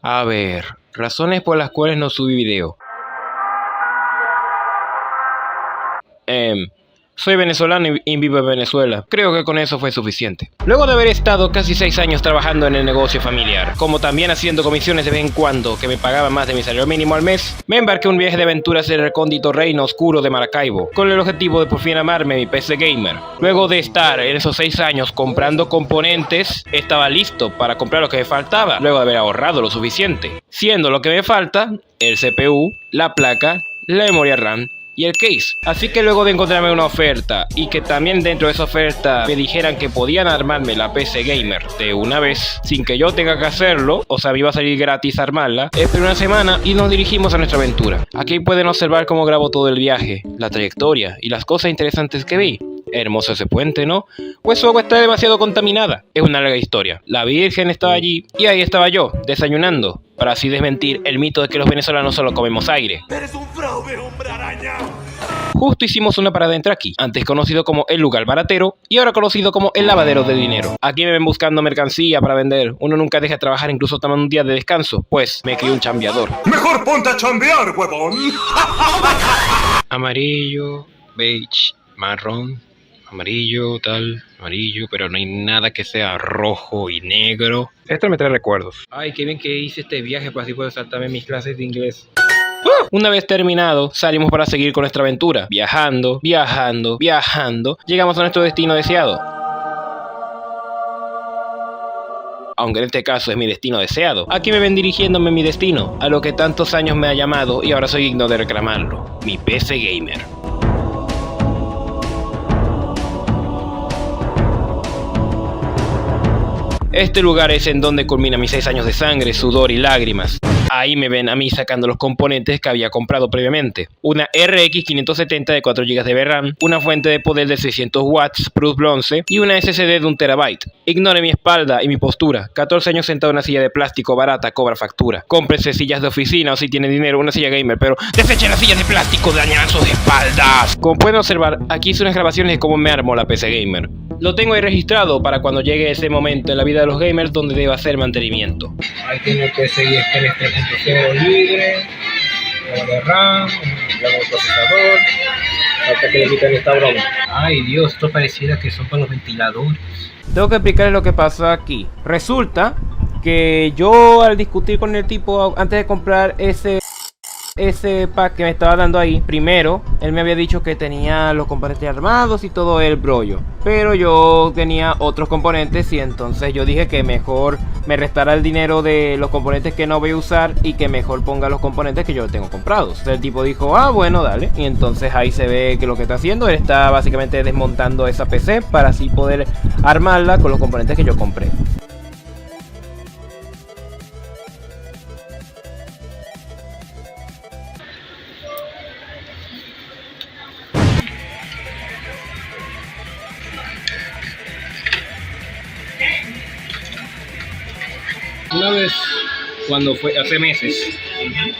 A ver, razones por las cuales no subí video. Soy venezolano y vivo en Venezuela. Creo que con eso fue suficiente. Luego de haber estado casi 6 años trabajando en el negocio familiar, como también haciendo comisiones de vez en cuando que me pagaban más de mi salario mínimo al mes, me embarqué en un viaje de aventuras en el recóndito reino oscuro de Maracaibo, con el objetivo de por fin armarme mi PC gamer. Luego de estar en esos 6 años comprando componentes, estaba listo para comprar lo que me faltaba, luego de haber ahorrado lo suficiente, siendo lo que me falta el CPU, la placa, la memoria RAM y el case. Así que luego de encontrarme una oferta y que también dentro de esa oferta me dijeran que podían armarme la PC gamer de una vez sin que yo tenga que hacerlo, o sea me iba a salir gratis armarla, esperé una semana y nos dirigimos a nuestra aventura. Aquí pueden observar cómo grabo todo el viaje, la trayectoria y las cosas interesantes que vi. Hermoso ese puente, ¿no? Pues su agua está demasiado contaminada. Es una larga historia. La Virgen estaba allí y ahí estaba yo, desayunando, para así desmentir el mito de que los venezolanos solo comemos aire. ¡Eres un fraude, hombre araña! Justo hicimos una parada en Traqui, antes conocido como el lugar baratero y ahora conocido como el lavadero de dinero. Aquí me ven buscando mercancía para vender. Uno nunca deja de trabajar incluso tomando un día de descanso, pues me crió un chambeador. ¡Mejor ponte a chambear, huevón! Amarillo, beige, marrón, amarillo, tal, amarillo, pero no hay nada que sea rojo y negro. Esto me trae recuerdos. Ay, qué bien que hice este viaje para así poder saltarme mis clases de inglés. Una vez terminado, salimos para seguir con nuestra aventura. Viajando, viajando, viajando, llegamos a nuestro destino deseado. Aunque en este caso es mi destino deseado. Aquí me ven dirigiéndome a mi destino, a lo que tantos años me ha llamado y ahora soy digno de reclamarlo. Mi PC gamer. Este lugar es en donde culmina mis 6 años de sangre, sudor y lágrimas. Ahí me ven a mí sacando los componentes que había comprado previamente. Una RX 570 de 4 GB de VRAM, una fuente de poder de 600 watts Plus bronce y una SSD de 1 TB. Ignore mi espalda y mi postura. 14 años sentado en una silla de plástico barata cobra factura. Cómprese sillas de oficina o si tiene dinero una silla gamer, pero desechen las sillas de plástico, dañarán sus espaldas. Como pueden observar, aquí hice unas grabaciones de cómo me armo la PC gamer. Lo tengo ahí registrado para cuando llegue ese momento en la vida de los gamers donde deba hacer mantenimiento. Ahí tiene que seguir en este 3.0 libre, de RAM, el procesador, hasta que le quiten esta broma. Ay Dios, esto pareciera que son para los ventiladores. Tengo que explicarles lo que pasó aquí. Resulta que yo al discutir con el tipo antes de comprar ese pack que me estaba dando ahí, primero él me había dicho que tenía los componentes armados y todo el brollo, pero yo tenía otros componentes y entonces yo dije que mejor me restara el dinero de los componentes que no voy a usar y que mejor ponga los componentes que yo tengo comprados. El tipo dijo, ah bueno, dale. Y entonces ahí se ve que lo que está haciendo, él está básicamente desmontando esa PC para así poder armarla con los componentes que yo compré. Una vez, cuando fue hace meses,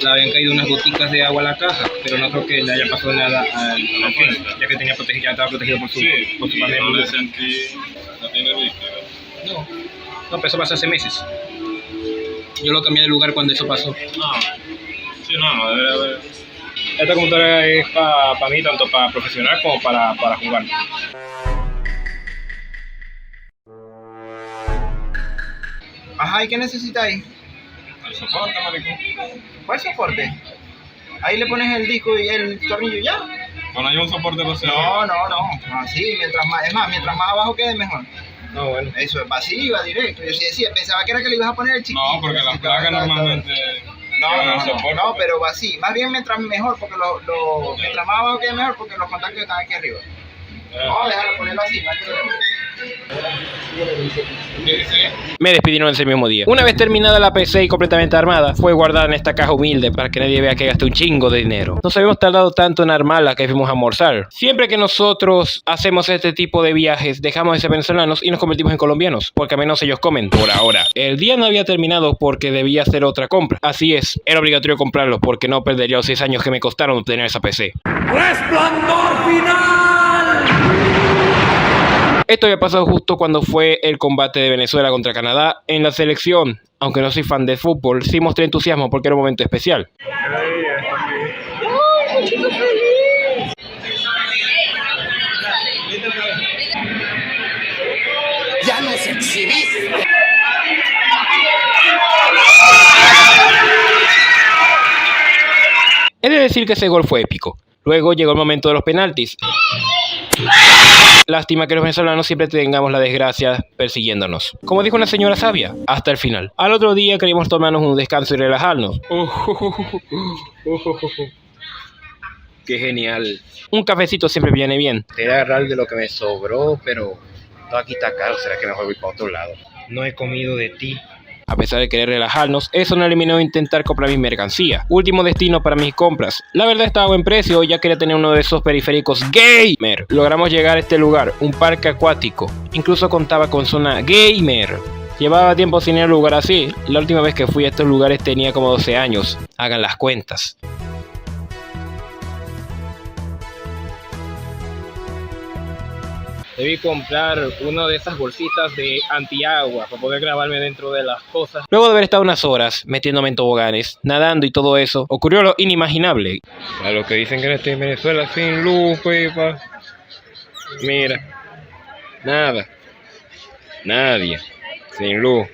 le habían caído unas goticas de agua a la caja, pero no creo que le haya pasado nada al fin, ya que tenía protegido, ya estaba protegido por su panel. ¿No le sentí? ¿No tiene líquido? No, pero eso pasó hace meses. Yo lo cambié de lugar cuando eso pasó. Sí, no, debe haber. Esta computadora es para mí, tanto para profesional como para jugar. Ajá, ¿y qué necesitáis? El soporte, maricón. ¿Cuál soporte? Ahí le pones el disco y el tornillo y ya. Bueno, hay un soporte de No, así, mientras más abajo quede mejor. No, bueno. Eso va así, va directo. Yo sí decía, pensaba que era que le ibas a poner el chiquito. No, porque las placas normalmente. No, pero va así. Más bien mientras mejor, porque mientras más abajo quede mejor, porque los contactos están aquí arriba. No, déjalo ponerlo así, no hay problema. Me despidieron ese mismo día. Una vez terminada la PC y completamente armada, fue guardada en esta caja humilde para que nadie vea que gasté un chingo de dinero. Nos habíamos tardado tanto en armarla que fuimos a almorzar. Siempre que nosotros hacemos este tipo de viajes, dejamos de ser venezolanos y nos convertimos en colombianos, porque al menos ellos comen por ahora. El día no había terminado porque debía hacer otra compra. Así es, era obligatorio comprarlo porque no perdería los 6 años que me costaron obtener esa PC. ¡Resplandor final! Esto había pasado justo cuando fue el combate de Venezuela contra Canadá en la selección. Aunque no soy fan de fútbol, sí mostré entusiasmo porque era un momento especial. ¡Ya nos exhibiste! He de decir que ese gol fue épico. Luego llegó el momento de los penaltis. Lástima que los venezolanos siempre tengamos la desgracia persiguiéndonos. Como dijo una señora sabia, hasta el final. Al otro día queríamos tomarnos un descanso y relajarnos. ¡Qué genial! Un cafecito siempre viene bien. Quería agarrar de lo que me sobró, pero todo aquí está caro. ¿Será que mejor voy para otro lado? No he comido de ti. A pesar de querer relajarnos, eso no eliminó intentar comprar mi mercancía. Último destino para mis compras. La verdad estaba a buen precio, ya quería tener uno de esos periféricos gamer. Logramos llegar a este lugar, un parque acuático. Incluso contaba con zona gamer. Llevaba tiempo sin ir a un lugar así. La última vez que fui a estos lugares tenía como 12 años. Hagan las cuentas. Debí comprar una de esas bolsitas de antiagua para poder grabarme dentro de las cosas. Luego de haber estado unas horas metiéndome en toboganes, nadando y todo eso, ocurrió lo inimaginable. A los que dicen que no estoy en Venezuela sin luz, pepa. Mira. Nada. Nadie. Sin luz.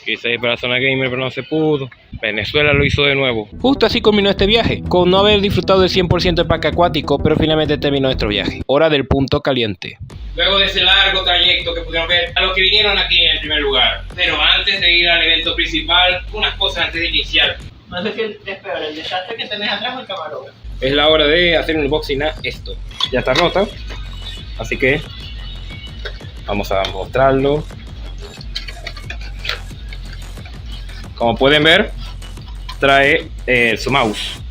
Quise ir para la zona gamer, pero no se pudo. Venezuela lo hizo de nuevo. Justo así culminó este viaje, con no haber disfrutado del 100% del parque acuático, pero finalmente terminó nuestro viaje. Hora del punto caliente. Luego de ese largo trayecto que pudieron ver a los que vinieron aquí en el primer lugar. Pero antes de ir al evento principal, unas cosas antes de iniciar. No sé si es peor, el desastre que tenés atrás o el camarógrafo. Es la hora de hacer un unboxing a esto. Ya está rota, así que vamos a mostrarlo. Como pueden ver, trae su mouse,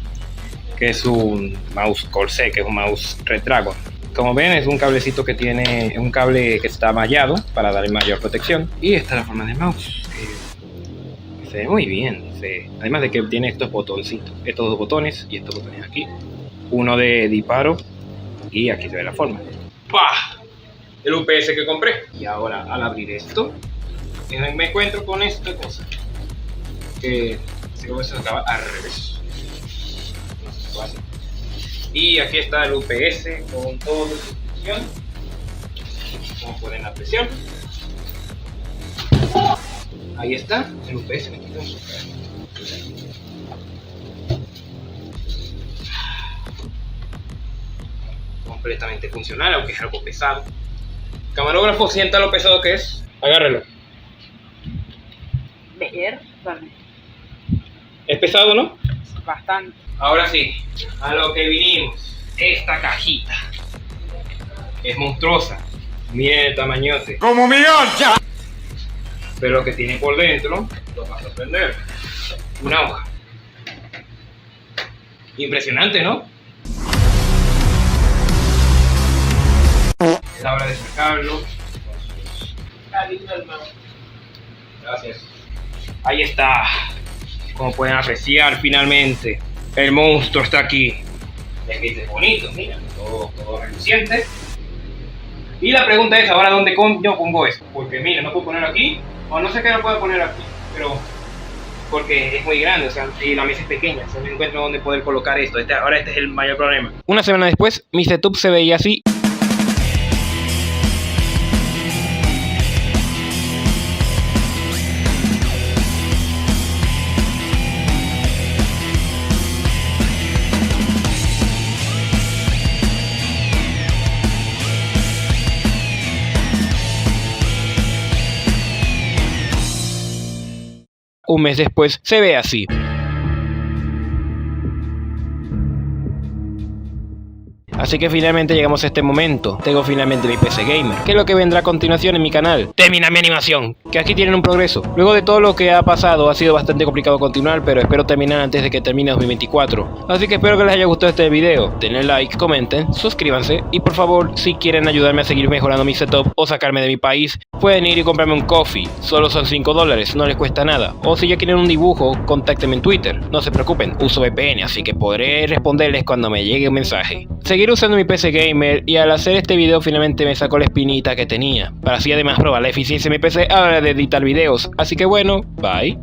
que es un mouse Corsair, que es un mouse Red Dragon. Como ven, es un cablecito que tiene, un cable que está mallado para darle mayor protección. Y esta es la forma del mouse, que se ve muy bien. Además de que tiene estos botoncitos, estos dos botones y estos botones aquí. Uno de disparo y aquí se ve la forma. ¡Pah! El UPS que compré. Y ahora al abrir esto, me encuentro con esta cosa. Que se acaba al revés. Y aquí está el UPS con toda su función. Como pueden apreciar, ahí está el UPS metido en su cara. Completamente funcional, aunque es algo pesado. Camarógrafo, sienta lo pesado que es. Agárrelo. Vale. Es pesado, ¿no? Bastante. Ahora sí, a lo que vinimos. Esta cajita es monstruosa. Miren el tamañote. ¡Como mi ancha! Pero lo que tiene por dentro lo va a sorprender. Una hoja. Impresionante, ¿no? Es la hora de sacarlo. Está lindo el mouse. Gracias. Ahí está. Como pueden apreciar, finalmente el monstruo está aquí. Es que es bonito, mira, todo reluciente. Y la pregunta es ahora dónde yo pongo eso. Porque mira, no puedo poner aquí, o no sé qué lo puedo poner aquí, pero porque es muy grande, o sea, y la mesa es pequeña, o sea, no encuentro dónde poder colocar esto. Ahora este es el mayor problema. Una semana después, mi setup se veía así. Un mes después se ve así. Así que finalmente llegamos a este momento. Tengo finalmente mi PC Gamer, que es lo que vendrá a continuación en mi canal. Termina mi animación, que aquí tienen un progreso. Luego de todo lo que ha pasado, ha sido bastante complicado continuar, pero espero terminar antes de que termine 2024. Así que espero que les haya gustado este video. Denle like, comenten, suscríbanse y por favor, si quieren ayudarme a seguir mejorando mi setup o sacarme de mi país, pueden ir y comprarme un coffee. Solo son $5, no les cuesta nada. O si ya quieren un dibujo, contáctenme en Twitter. No se preocupen, uso VPN, así que podré responderles cuando me llegue un mensaje. Seguir Estaba usando mi PC gamer y al hacer este video finalmente me sacó la espinita que tenía, para así además probar la eficiencia de mi PC a la hora de editar videos, así que bueno, bye.